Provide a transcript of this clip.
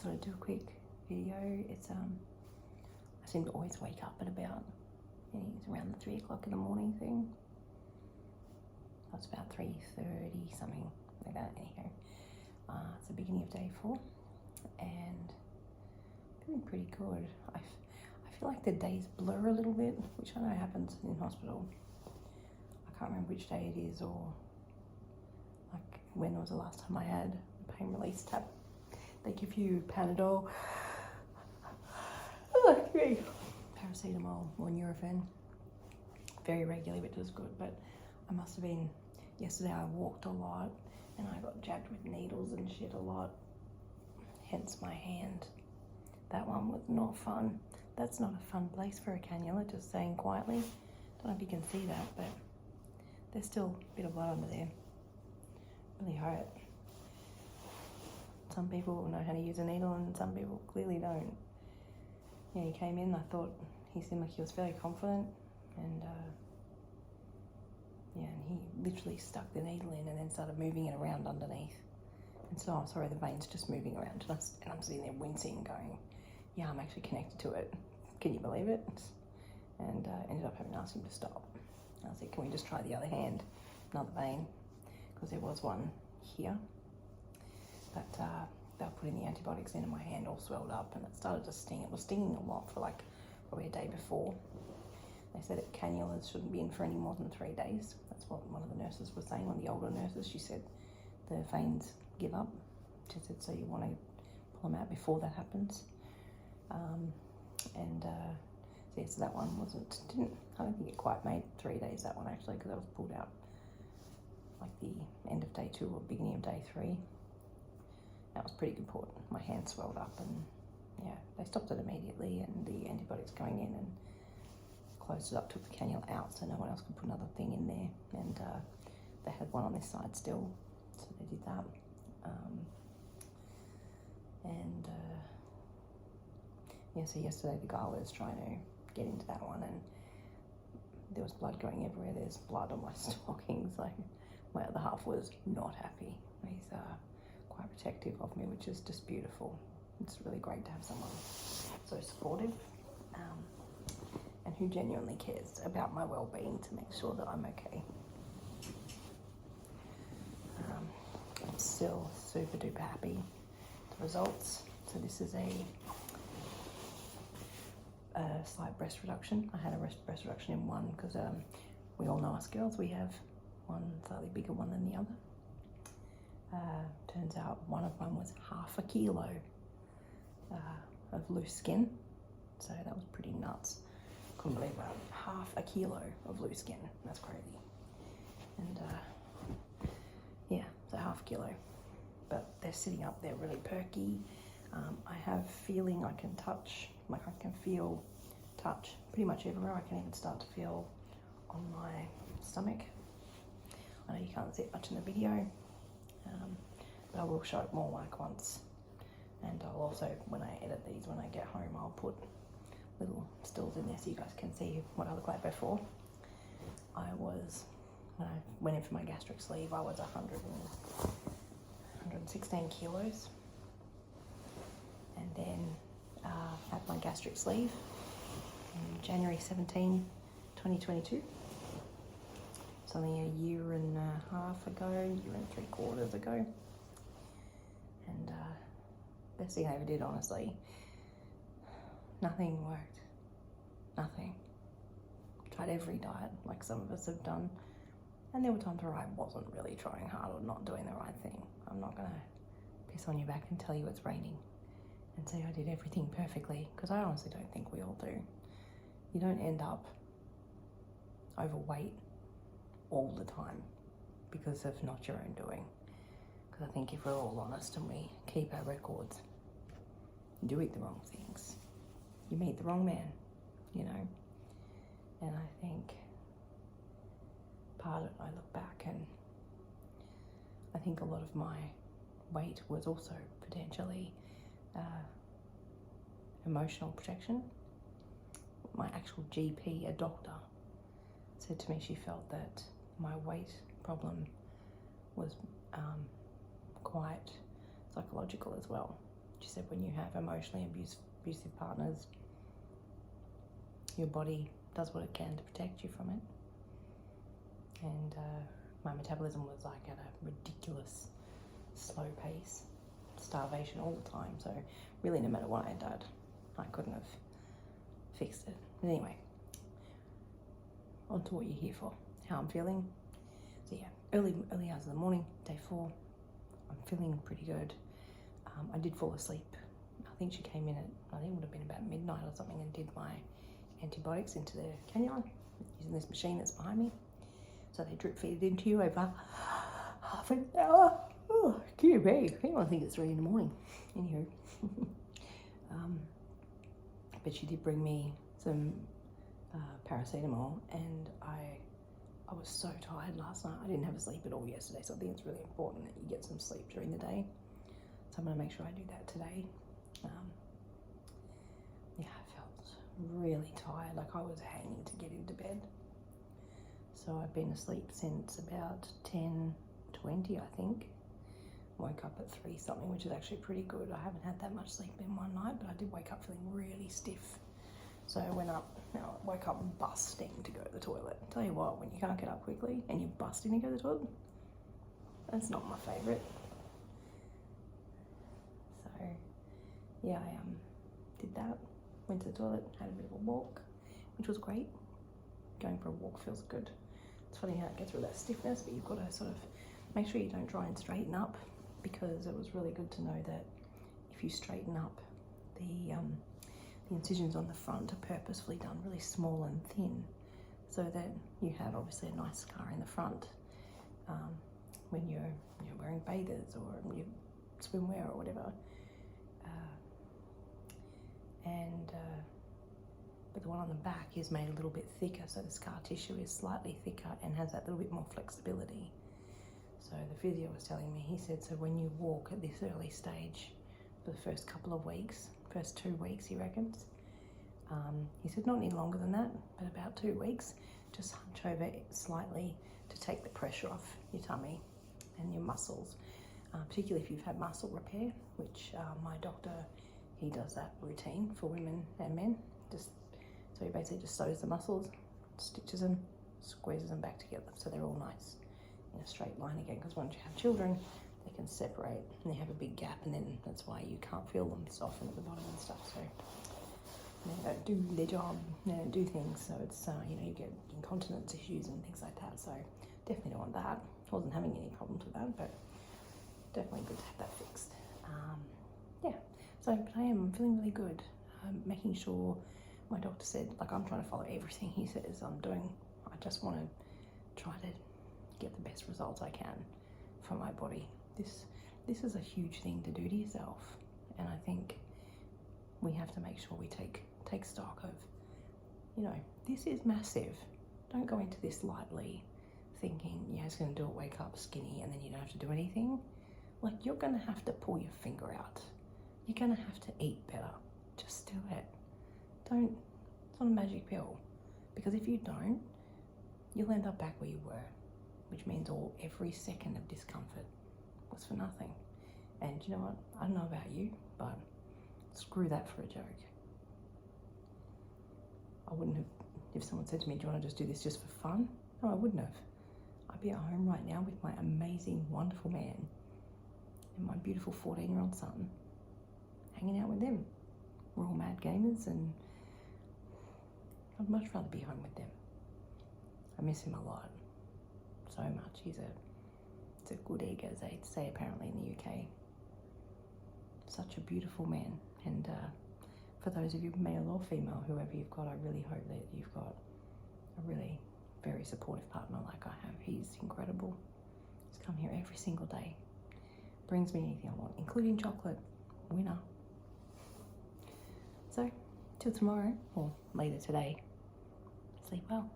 just thought I'd do a quick video. It's I seem to always wake up at about, it's around the 3 o'clock in the morning thing. That's about 3:30, something like that. Anyhow, it's the beginning of day 4, and feeling pretty good. I feel like the days blur a little bit, which I know happens in hospital. I can't remember which day it is, or like when was the last time I had a pain release tab. They give you Panadol, paracetamol or Nurofen very regularly, which is good. But I must have been, yesterday I walked a lot and I got jabbed with needles and shit a lot, hence my hand. That one was not fun. That's not a fun place for a cannula, just saying quietly. Don't know if you can see that, but there's still a bit of blood under there. Really hurt. Some people know how to use a needle and some people clearly don't. Yeah, he came in, I thought he seemed like he was fairly confident, and yeah, and he literally stuck the needle in and then started moving it around underneath. And so, sorry, the vein's just moving around, and I'm sitting there wincing, going, yeah, I'm actually connected to it. Can you believe it? And ended up having to ask him to stop. I said, can we just try the other hand, another vein? Because there was one here. But they were putting the antibiotics in and my hand all swelled up and it started to sting. It was stinging a lot for like probably a day before. They said that cannulas shouldn't be in for any more than 3 days. That's what one of the nurses was saying, one of the older nurses. She said the veins give up. She said, so you want to pull them out before that happens. So that one I don't think it quite made 3 days, that one actually, because I was pulled out like the end of day 2 or beginning of day 3. That was pretty important. My hand swelled up and yeah, they stopped it immediately and the antibiotics going in and closed it up, took the cannula out so no one else could put another thing in there. And they had one on this side still, so they did that. Yeah, so yesterday the guy was trying to get into that one and there was blood going everywhere. There's blood on my stockings. Like my other half was not happy. He's quite protective of me, which is just beautiful. It's really great to have someone so supportive and who genuinely cares about my well-being to make sure that I'm okay. I'm still super duper happy with the results. So this is a slight breast reduction. I had a breast reduction in one because we all know us girls, we have one slightly bigger one than the other. Turns out one of them was 1/2 kilo of loose skin, so that was pretty nuts. Couldn't believe that. 1/2 kilo of loose skin, that's crazy. And yeah, so 1/2 kilo, but they're sitting up, they're really perky. I have feeling I can touch, like I can feel touch pretty much everywhere. I can even start to feel on my stomach. I know you can't see it much in the video, but I will show it more like once. And I'll also, when I edit these, when I get home, I'll put little stills in there so you guys can see what I look like before. When I went in for my gastric sleeve, I was 116 kilos. And then had my gastric sleeve in January 17, 2022. It's only a year and a half ago, year and 3/4 ago. And best thing I ever did, honestly. Nothing worked. Nothing. Tried every diet, like some of us have done. And there were times where I wasn't really trying hard or not doing the right thing. I'm not gonna piss on your back and tell you it's raining and say I did everything perfectly, because I honestly don't think we all do. You don't end up overweight all the time because of not your own doing. Because I think if we're all honest and we keep our records, you do eat the wrong things. You meet the wrong man, you know. And I think part of it, I look back and I think a lot of my weight was also potentially emotional projection. My actual GP, a doctor, said to me she felt that my weight problem was quite psychological as well. She said when you have emotionally abusive partners, your body does what it can to protect you from it. And my metabolism was like at a ridiculous slow pace, starvation all the time. So really, no matter what I did, I couldn't have fixed it. But anyway, on to what you're here for, how I'm feeling. So yeah, early hours of the morning, day 4. I'm feeling pretty good. I did fall asleep. I think she came in at, I think it would have been about midnight or something, and did my antibiotics into the cannula using this machine that's behind me. So they drip feed it into you over half an hour. Oh, QB. Anyone think it's 3 in the morning? Anywho. But she did bring me some paracetamol, and I was so tired last night. I didn't have a sleep at all yesterday, so I think it's really important that you get some sleep during the day. So I'm going to make sure I do that today. Yeah, I felt really tired, like I was hanging to get into bed. So I've been asleep since about 10:20, I think. Woke up at 3 something, which is actually pretty good. I haven't had that much sleep in one night, but I did wake up feeling really stiff. So I went up, woke up busting to go to the toilet. Tell you what, when you can't get up quickly and you're busting to go to the toilet, that's not my favourite. So yeah, I did that, went to the toilet, had a bit of a walk, which was great. Going for a walk feels good. It's funny how it gets rid of that stiffness, but you've got to sort of make sure you don't try and straighten up, because it was really good to know that if you straighten up, the incisions on the front are purposefully done really small and thin, so that you have obviously a nice scar in the front when you're wearing bathers or your swimwear or whatever. But the one on the back is made a little bit thicker, so the scar tissue is slightly thicker and has that little bit more flexibility. So the physio was telling me, he said, so when you walk at this early stage for the first couple of weeks, first 2 weeks he reckons, he said not any longer than that, but about 2 weeks, just hunch over slightly to take the pressure off your tummy and your muscles, particularly if you've had muscle repair, which my doctor, he does that routine for women and men. So he basically just sews the muscles, stitches them, squeezes them back together so they're all nice in a straight line again, because once you have children, they can separate and they have a big gap, and then that's why you can't feel them soften at the bottom and stuff. So they don't do their job, they don't do things, so it's you get incontinence issues and things like that. So definitely don't want that. I wasn't having any problems with that, but definitely good to have that fixed. Yeah, so but I'm feeling really good. Making sure, my doctor said, like, I'm trying to follow everything he says I'm doing. I just want to try to get the best results I can for my body. This is a huge thing to do to yourself, and I think we have to make sure we take stock of, this is massive. Don't go into this lightly thinking, it's going to do it, wake up skinny, and then you don't have to do anything. Like, you're going to have to pull your finger out. You're going to have to eat better. Just do it. It's not a magic pill, because if you don't, you'll end up back where you were, which means every second of discomfort was for nothing. And you know what? I don't know about you, but screw that for a joke. I wouldn't have, if someone said to me, do you want to just do this just for fun? No, I wouldn't have. I'd be at home right now with my amazing, wonderful man and my beautiful 14-year-old son, hanging out with them. We're all mad gamers, and I'd much rather be home with them. I miss him a lot, so much. It's a good egg, as they say apparently in the UK. Such a beautiful man, and for those of you, male or female, whoever you've got, I really hope that you've got a really very supportive partner like I have. He's incredible. He's come here every single day, brings me anything I want, including chocolate. Winner. So, till tomorrow, or later today, sleep well.